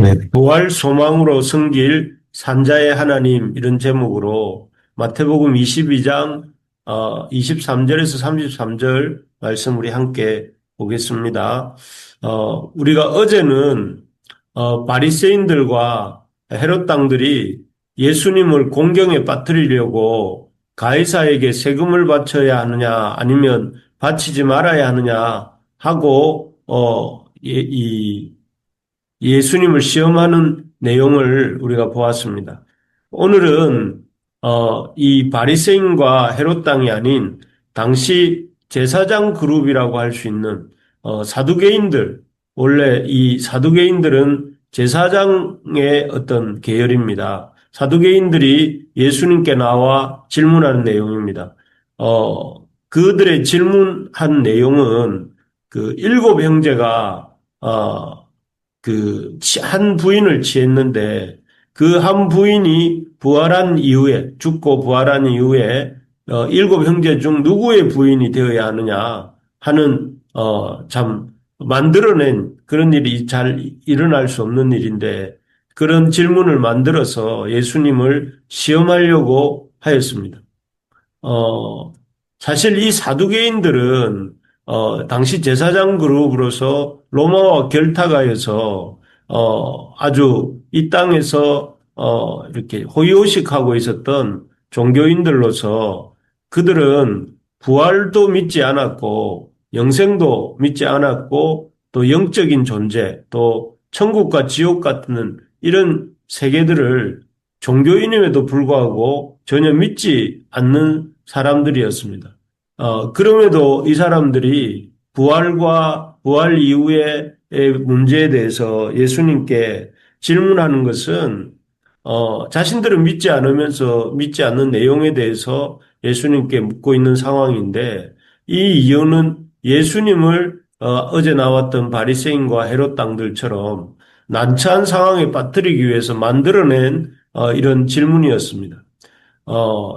네, 부활 소망으로 섬길 산자의 하나님 이런 제목으로 마태복음 22장 23절에서 33절 말씀 우리 함께 보겠습니다. 우리가 어제는 바리새인들과 헤롯 당들이 예수님을 공경에 빠뜨리려고 가이사에게 세금을 바쳐야 하느냐 아니면 바치지 말아야 하느냐 하고 예수님을 시험하는 내용을 우리가 보았습니다. 오늘은 이 바리새인과 헤롯 당이 아닌 당시 제사장 그룹이라고 할 수 있는 사두개인들, 원래 이 사두개인들은 제사장의 어떤 계열입니다. 사두개인들이 예수님께 나와 질문하는 내용입니다. 그들의 질문한 내용은 그 일곱 형제가 한 부인을 취했는데 그 한 부인이 부활한 이후에, 죽고 부활한 이후에, 일곱 형제 중 누구의 부인이 되어야 하느냐 하는, 참, 만들어낸 그런 일이 잘 일어날 수 없는 일인데 그런 질문을 만들어서 예수님을 시험하려고 하였습니다. 어, 사실 이 사두개인들은 당시 제사장 그룹으로서 로마와 결탁하여서 아주 이 땅에서 이렇게 호의호식하고 있었던 종교인들로서 그들은 부활도 믿지 않았고 영생도 믿지 않았고 또 영적인 존재 또 천국과 지옥 같은 이런 세계들을 종교인임에도 불구하고 전혀 믿지 않는 사람들이었습니다. 그럼에도 이 사람들이 부활과 부활 이후의 문제에 대해서 예수님께 질문하는 것은 자신들은 믿지 않으면서 믿지 않는 내용에 대해서 예수님께 묻고 있는 상황인데 이 이유는 예수님을 어제 나왔던 바리새인과 헤롯 당들처럼 난처한 상황에 빠뜨리기 위해서 만들어낸 이런 질문이었습니다.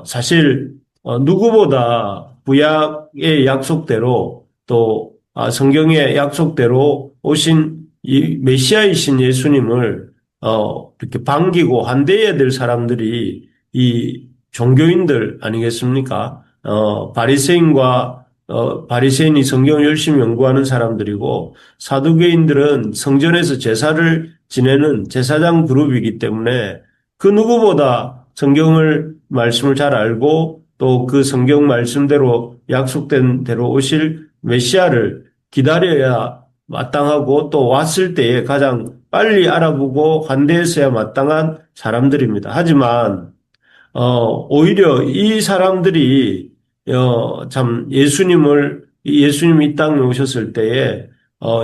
사실 누구보다 구약의 약속대로 또 성경의 약속대로 오신 이 메시아이신 예수님을 이렇게 반기고 환대해야 될 사람들이 이 종교인들 아니겠습니까? 바리새인이 성경을 열심히 연구하는 사람들이고 사두개인들은 성전에서 제사를 지내는 제사장 그룹이기 때문에 그 누구보다 성경을 말씀을 잘 알고 또 그 성경 말씀대로 약속된 대로 오실 메시아를 기다려야 마땅하고 또 왔을 때에 가장 빨리 알아보고 환대했어야 마땅한 사람들입니다. 하지만 오히려 이 사람들이 참 예수님이 이 땅에 오셨을 때에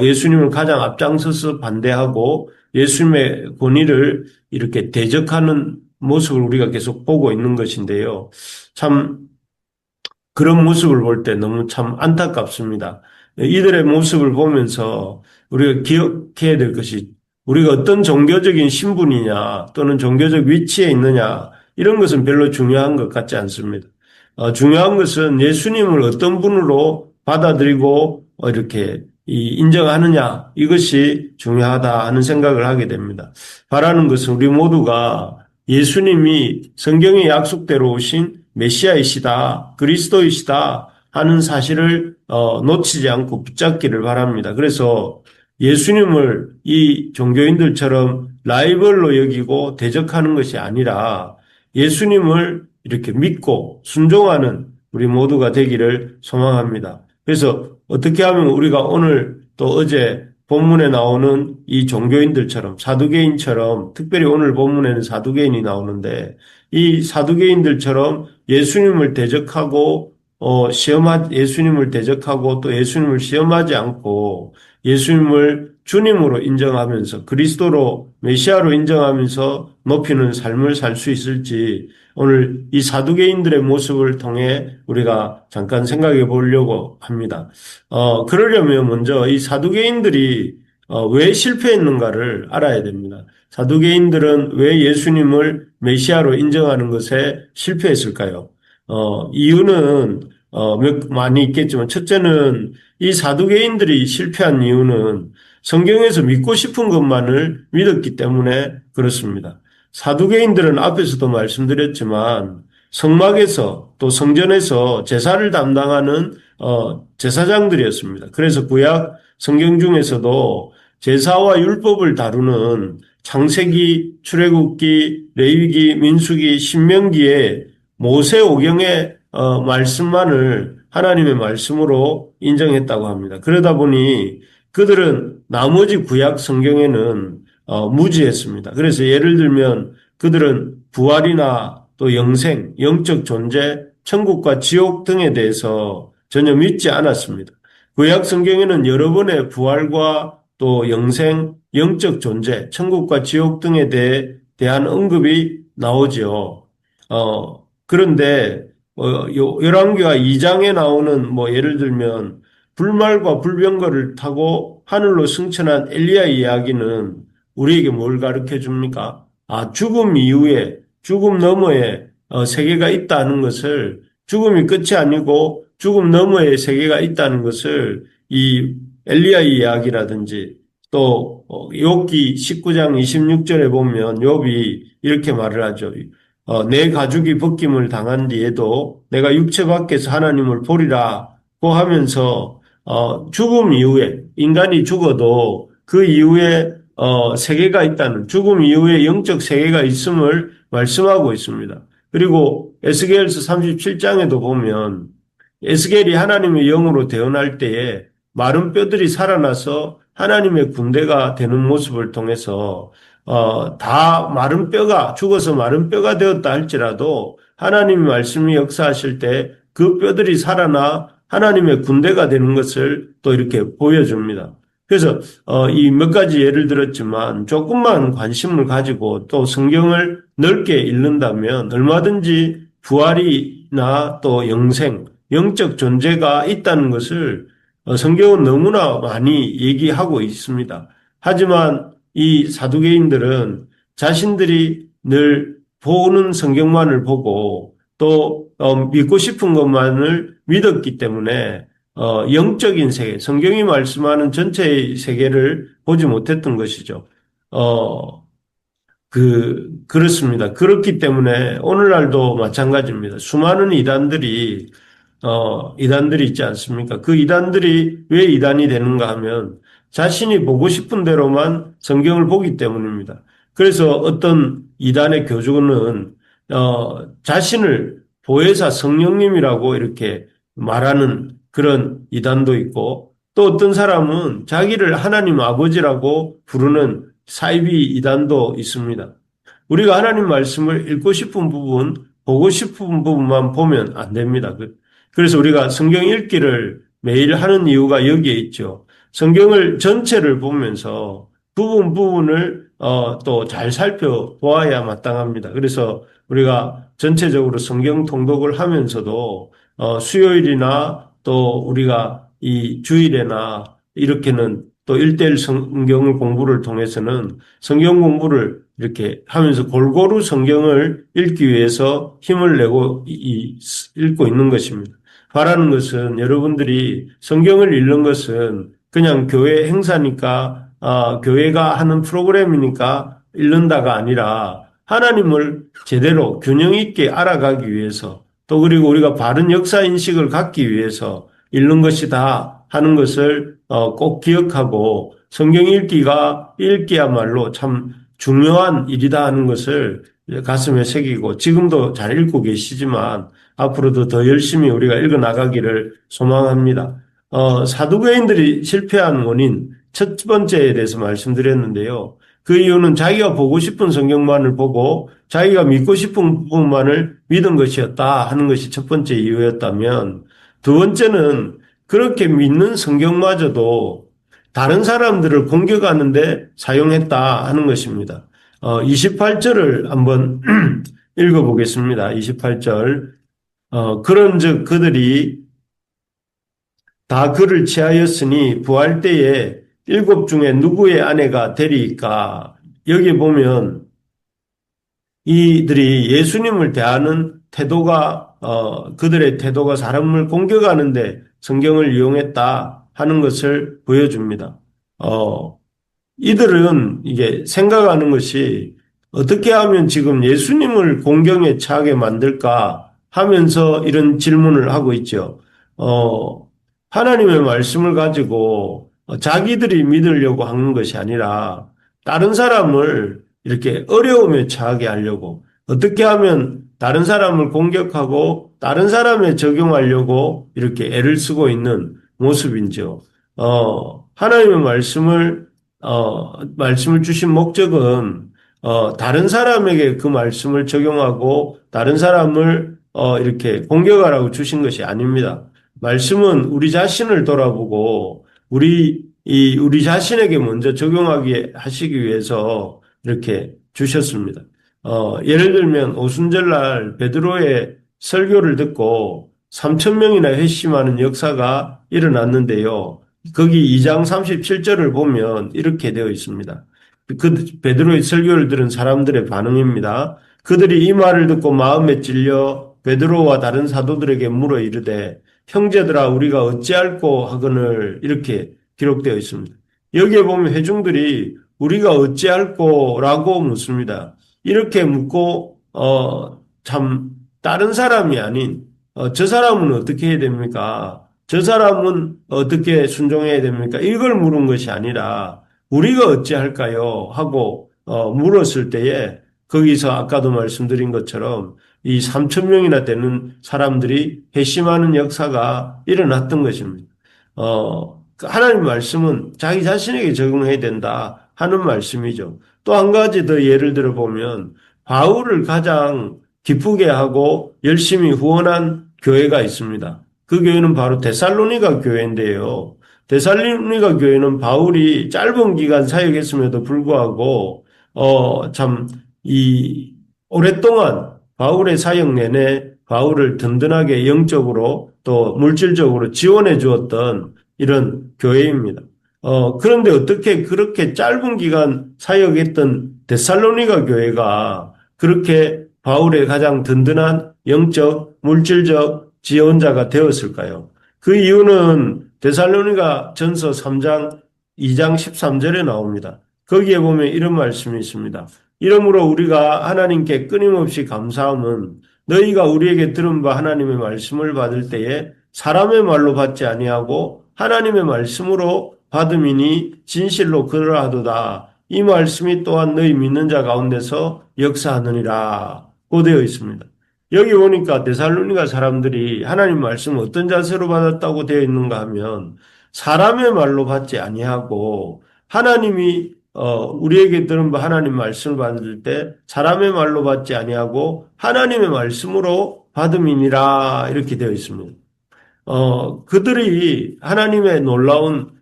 예수님을 가장 앞장서서 반대하고 예수님의 권위를 이렇게 대적하는 모습을 우리가 계속 보고 있는 것인데요. 참 그런 모습을 볼 때 너무 참 안타깝습니다. 이들의 모습을 보면서 우리가 기억해야 될 것이 우리가 어떤 종교적인 신분이냐 또는 종교적 위치에 있느냐 이런 것은 별로 중요한 것 같지 않습니다. 중요한 것은 예수님을 어떤 분으로 받아들이고 이렇게 인정하느냐 이것이 중요하다 하는 생각을 하게 됩니다. 바라는 것은 우리 모두가 예수님이 성경의 약속대로 오신 메시아이시다, 그리스도이시다 하는 사실을 놓치지 않고 붙잡기를 바랍니다. 그래서 예수님을 이 종교인들처럼 라이벌로 여기고 대적하는 것이 아니라 예수님을 이렇게 믿고 순종하는 우리 모두가 되기를 소망합니다. 그래서 어떻게 하면 우리가 오늘 또 어제 본문에 나오는 이 종교인들처럼 사두개인처럼 특별히 오늘 본문에는 사두개인이 나오는데 이 사두개인들처럼 예수님을 대적하고 예수님을 대적하고 또 예수님을 시험하지 않고 예수님을 주님으로 인정하면서 그리스도로 메시아로 인정하면서 높이는 삶을 살 수 있을지 오늘 이 사두개인들의 모습을 통해 우리가 잠깐 생각해 보려고 합니다. 그러려면 먼저 이 사두개인들이 왜 실패했는가를 알아야 됩니다. 사두개인들은 왜 예수님을 메시아로 인정하는 것에 실패했을까요? 이유는 많이 있겠지만 첫째는 이 사두개인들이 실패한 이유는 성경에서 믿고 싶은 것만을 믿었기 때문에 그렇습니다. 사두개인들은 앞에서도 말씀드렸지만 성막에서 또 성전에서 제사를 담당하는 제사장들이었습니다. 그래서 구약 성경 중에서도 제사와 율법을 다루는 창세기, 출애굽기, 레위기, 민수기, 신명기에 모세오경의 말씀만을 하나님의 말씀으로 인정했다고 합니다. 그러다 보니 그들은 나머지 구약 성경에는 무지했습니다. 그래서 예를 들면 그들은 부활이나 또 영생, 영적 존재, 천국과 지옥 등에 대해서 전혀 믿지 않았습니다. 구약 성경에는 여러 번의 부활과 또 영생, 영적 존재, 천국과 지옥 등에 대한 언급이 나오죠. 그런데 열왕기와 2장에 나오는 뭐 예를 들면 불말과 불병거를 타고 하늘로 승천한 엘리야 이야기는 우리에게 뭘 가르쳐 줍니까? 죽음 이후에 죽음 너머에 세계가 있다는 것을 죽음이 끝이 아니고 죽음 너머에 세계가 있다는 것을 이 엘리야 이야기라든지 또 욥기 19장 26절에 보면 욥이 이렇게 말을 하죠. 내 가죽이 벗김을 당한 뒤에도 내가 육체 밖에서 하나님을 보리라고 하면서 죽음 이후에 인간이 죽어도 그 이후에 세계가 있다는 죽음 이후에 영적 세계가 있음을 말씀하고 있습니다. 그리고 에스겔서 37장에도 보면 에스겔이 하나님의 영으로 태어날 때에 마른 뼈들이 살아나서 하나님의 군대가 되는 모습을 통해서 다 마른 뼈가 죽어서 마른 뼈가 되었다 할지라도 하나님의 말씀이 역사하실 때 그 뼈들이 살아나 하나님의 군대가 되는 것을 또 이렇게 보여줍니다. 그래서 이 몇 가지 예를 들었지만 조금만 관심을 가지고 또 성경을 넓게 읽는다면 얼마든지 부활이나 또 영생, 영적 존재가 있다는 것을 성경은 너무나 많이 얘기하고 있습니다. 하지만 이 사두개인들은 자신들이 늘 보는 성경만을 보고 또 믿고 싶은 것만을 믿었기 때문에 영적인 세계, 성경이 말씀하는 전체의 세계를 보지 못했던 것이죠. 그렇습니다. 그렇기 때문에 오늘날도 마찬가지입니다. 수많은 이단들이 있지 않습니까? 그 이단들이 왜 이단이 되는가 하면 자신이 보고 싶은 대로만 성경을 보기 때문입니다. 그래서 어떤 이단의 교주는, 자신을 보혜사 성령님이라고 이렇게 말하는 그런 이단도 있고 또 어떤 사람은 자기를 하나님 아버지라고 부르는 사이비 이단도 있습니다. 우리가 하나님 말씀을 읽고 싶은 부분, 보고 싶은 부분만 보면 안 됩니다. 그래서 우리가 성경 읽기를 매일 하는 이유가 여기에 있죠. 성경을 전체를 보면서 부분을 또 잘 살펴보아야 마땅합니다. 그래서 우리가 전체적으로 성경 통독을 하면서도 수요일이나 또 우리가 이 주일에나 이렇게는 또 일대일 성경을 공부를 통해서는 성경 공부를 이렇게 하면서 골고루 성경을 읽기 위해서 힘을 내고 읽고 있는 것입니다. 바라는 것은 여러분들이 성경을 읽는 것은 그냥 교회 행사니까 교회가 하는 프로그램이니까 읽는다가 아니라 하나님을 제대로 균형 있게 알아가기 위해서 또 그리고 우리가 바른 역사 인식을 갖기 위해서 읽는 것이다 하는 것을 꼭 기억하고 성경 읽기야말로 참 중요한 일이다 하는 것을 가슴에 새기고 지금도 잘 읽고 계시지만 앞으로도 더 열심히 우리가 읽어 나가기를 소망합니다. 사두개인들이 실패한 원인 첫 번째에 대해서 말씀드렸는데요. 그 이유는 자기가 보고 싶은 성경만을 보고 자기가 믿고 싶은 부분만을 믿은 것이었다 하는 것이 첫 번째 이유였다면 두 번째는 그렇게 믿는 성경마저도 다른 사람들을 공격하는데 사용했다 하는 것입니다. 28절을 한번 읽어보겠습니다. 28절. 그런즉 그들이 다 그를 취하였으니 부활 때에 7 중에 누구의 아내가 되리이까? 여기 보면 이들이 예수님을 대하는 태도가 그들의 태도가 사람을 공격하는데 성경을 이용했다 하는 것을 보여줍니다. 어, 이들은 이게 생각하는 것이 어떻게 하면 지금 예수님을 공경에 처하게 만들까 하면서 이런 질문을 하고 있죠. 어, 하나님의 말씀을 가지고 자기들이 믿으려고 하는 것이 아니라 다른 사람을 이렇게 어려움에 처하게 하려고 어떻게 하면 다른 사람을 공격하고 다른 사람에 적용하려고 이렇게 애를 쓰고 있는 모습인지요. 하나님의 말씀을 주신 목적은, 다른 사람에게 그 말씀을 적용하고 다른 사람을, 이렇게 공격하라고 주신 것이 아닙니다. 말씀은 우리 자신을 돌아보고, 우리 자신에게 먼저 적용하게 하시기 위해서 이렇게 주셨습니다. 예를 들면, 오순절날 베드로의 설교를 듣고 3천 명이나 회심하는 역사가 일어났는데요. 거기 2장 37절을 보면 이렇게 되어 있습니다. 그 베드로의 설교를 들은 사람들의 반응입니다. 그들이 이 말을 듣고 마음에 찔려 베드로와 다른 사도들에게 물어 이르되 형제들아 우리가 어찌할꼬 하거늘 이렇게 기록되어 있습니다. 여기에 보면 회중들이 우리가 어찌할꼬라고 묻습니다. 이렇게 묻고 참 다른 사람이 아닌 저 사람은 어떻게 해야 됩니까? 저 사람은 어떻게 순종해야 됩니까? 이걸 물은 것이 아니라 우리가 어찌할까요? 하고 물었을 때에 거기서 아까도 말씀드린 것처럼 이 3천 명이나 되는 사람들이 회심하는 역사가 일어났던 것입니다. 하나님 말씀은 자기 자신에게 적용해야 된다 하는 말씀이죠. 또 한 가지 더 예를 들어 보면 바울을 가장 기쁘게 하고 열심히 후원한 교회가 있습니다. 그 교회는 바로 데살로니가 교회인데요. 데살로니가 교회는 바울이 짧은 기간 사역했음에도 불구하고 참 오랫동안 바울의 사역 내내 바울을 든든하게 영적으로 또 물질적으로 지원해 주었던 이런 교회입니다. 그런데 어떻게 그렇게 짧은 기간 사역했던 데살로니가 교회가 그렇게 바울의 가장 든든한 영적, 물질적 지원자가 되었을까요? 그 이유는 데살로니가 전서 3장 2장 13절에 나옵니다. 거기에 보면 이런 말씀이 있습니다. 이러므로 우리가 하나님께 끊임없이 감사함은 너희가 우리에게 들은 바 하나님의 말씀을 받을 때에 사람의 말로 받지 아니하고 하나님의 말씀으로 받음이니 진실로 그러하도다. 이 말씀이 또한 너희 믿는 자 가운데서 역사하느니라 고 되어 있습니다. 여기 보니까 데살로니가 사람들이 하나님 말씀을 어떤 자세로 받았다고 되어 있는가 하면 사람의 말로 받지 아니하고 하나님이 우리에게 들은 바 하나님 말씀을 받을 때 사람의 말로 받지 아니하고 하나님의 말씀으로 받음이니라 이렇게 되어 있습니다. 그들이 하나님의 놀라운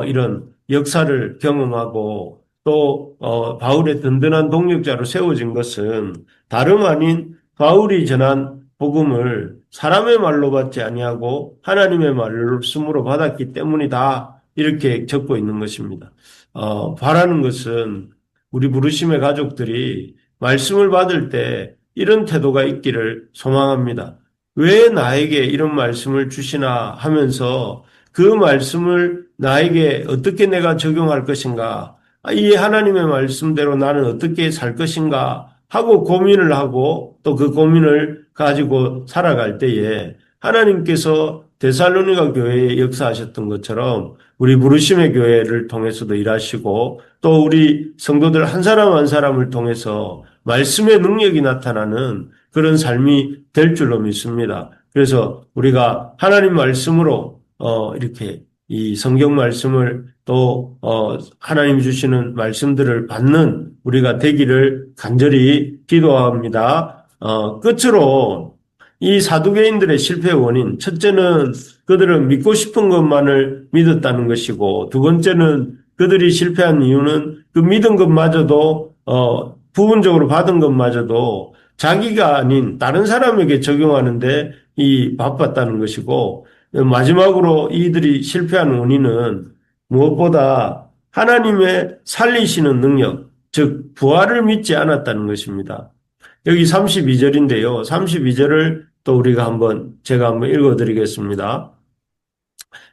이런 역사를 경험하고 또 바울의 든든한 동력자로 세워진 것은 다름 아닌 바울이 전한 복음을 사람의 말로 받지 아니하고 하나님의 말씀으로 받았기 때문이다. 이렇게 적고 있는 것입니다. 바라는 것은 우리 부르심의 가족들이 말씀을 받을 때 이런 태도가 있기를 소망합니다. 왜 나에게 이런 말씀을 주시나 하면서 그 말씀을 나에게 어떻게 내가 적용할 것인가? 이 하나님의 말씀대로 나는 어떻게 살 것인가? 하고 고민을 하고 또 그 고민을 가지고 살아갈 때에 하나님께서 데살로니가 교회에 역사하셨던 것처럼 우리 부르심의 교회를 통해서도 일하시고 또 우리 성도들 한 사람 한 사람을 통해서 말씀의 능력이 나타나는 그런 삶이 될 줄로 믿습니다. 그래서 우리가 하나님 말씀으로 이렇게 이 성경 말씀을 또 하나님 주시는 말씀들을 받는 우리가 되기를 간절히 기도합니다. 끝으로 이 사두개인들의 실패 원인, 첫째는 그들은 믿고 싶은 것만을 믿었다는 것이고, 두 번째는 그들이 실패한 이유는 그 믿은 것마저도 부분적으로 받은 것마저도 자기가 아닌 다른 사람에게 적용하는데 이 바빴다는 것이고, 마지막으로 이들이 실패한 원인은 무엇보다 하나님의 살리시는 능력, 즉 부활을 믿지 않았다는 것입니다. 여기 32절인데요. 32절을 또 제가 한번 읽어드리겠습니다.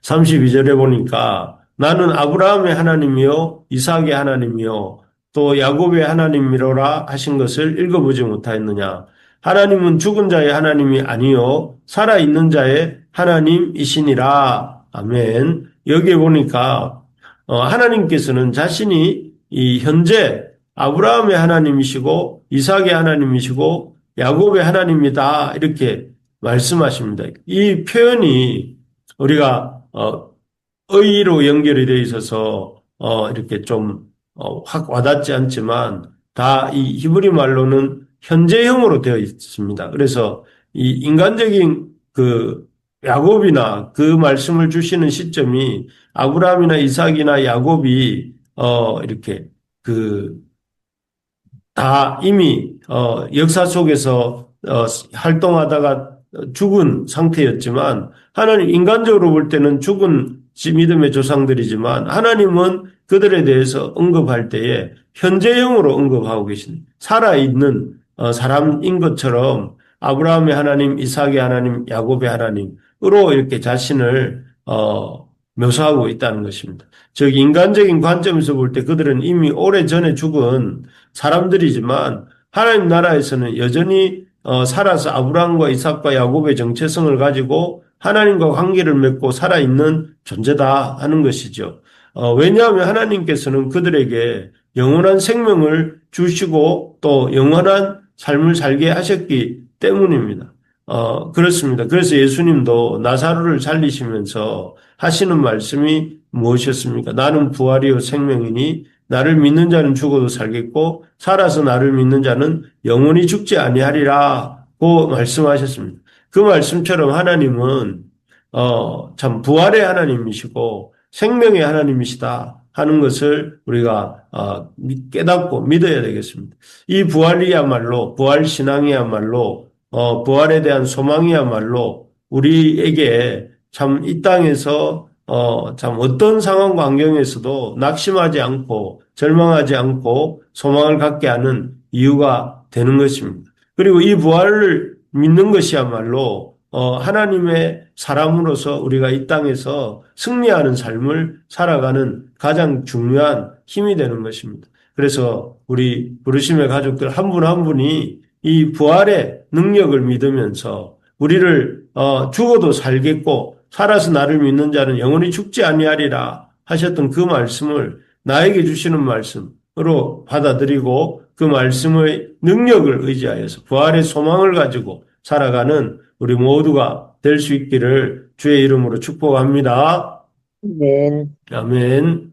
32절에 보니까 나는 아브라함의 하나님이요 이삭의 하나님이요 또 야곱의 하나님이로라 하신 것을 읽어보지 못하였느냐. 하나님은 죽은 자의 하나님이 아니요 살아있는 자의 하나님이시니라. 아멘. 여기에 보니까 하나님께서는 자신이 이 현재 아브라함의 하나님이시고 이삭의 하나님이시고 야곱의 하나님이다 이렇게 말씀하십니다. 이 표현이 우리가 의로 연결이 되어 있어서 이렇게 좀 확 와닿지 않지만 다 이 히브리 말로는 현재형으로 되어 있습니다. 그래서 이 인간적인 그 야곱이나 그 말씀을 주시는 시점이 아브라함이나 이삭이나 야곱이 이렇게 그 다 이미 역사 속에서 활동하다가 죽은 상태였지만 하나님 인간적으로 볼 때는 죽은 믿음의 조상들이지만 하나님은 그들에 대해서 언급할 때에 현재형으로 언급하고 계신 살아있는 사람인 것처럼 아브라함의 하나님, 이삭의 하나님, 야곱의 하나님으로 이렇게 자신을 묘사하고 있다는 것입니다. 즉 인간적인 관점에서 볼 때 그들은 이미 오래전에 죽은 사람들이지만 하나님 나라에서는 여전히 살아서 아브라함과 이삭과 야곱의 정체성을 가지고 하나님과 관계를 맺고 살아있는 존재다 하는 것이죠. 왜냐하면 하나님께서는 그들에게 영원한 생명을 주시고 또 영원한 삶을 살게 하셨기 때문입니다. 그렇습니다. 그래서 예수님도 나사로를 살리시면서 하시는 말씀이 무엇이었습니까? 나는 부활이요 생명이니 나를 믿는 자는 죽어도 살겠고 살아서 나를 믿는 자는 영원히 죽지 아니하리라고 말씀하셨습니다. 그 말씀처럼 하나님은 참 부활의 하나님이시고 생명의 하나님이시다 하는 것을 우리가 깨닫고 믿어야 되겠습니다. 이 부활이야말로 부활 신앙이야말로 부활에 대한 소망이야말로 우리에게 참 이 땅에서 참 어떤 상황과 환경에서도 낙심하지 않고 절망하지 않고 소망을 갖게 하는 이유가 되는 것입니다. 그리고 이 부활을 믿는 것이야말로 하나님의 사람으로서 우리가 이 땅에서 승리하는 삶을 살아가는 가장 중요한 힘이 되는 것입니다. 그래서 우리 부르심의 가족들 한 분 한 분이 이 부활의 능력을 믿으면서 우리를 죽어도 살겠고 살아서 나를 믿는 자는 영원히 죽지 아니하리라 하셨던 그 말씀을 나에게 주시는 말씀으로 받아들이고 그 말씀의 능력을 의지하여서 부활의 소망을 가지고 살아가는 우리 모두가 될 수 있기를 주의 이름으로 축복합니다. 네. 아멘.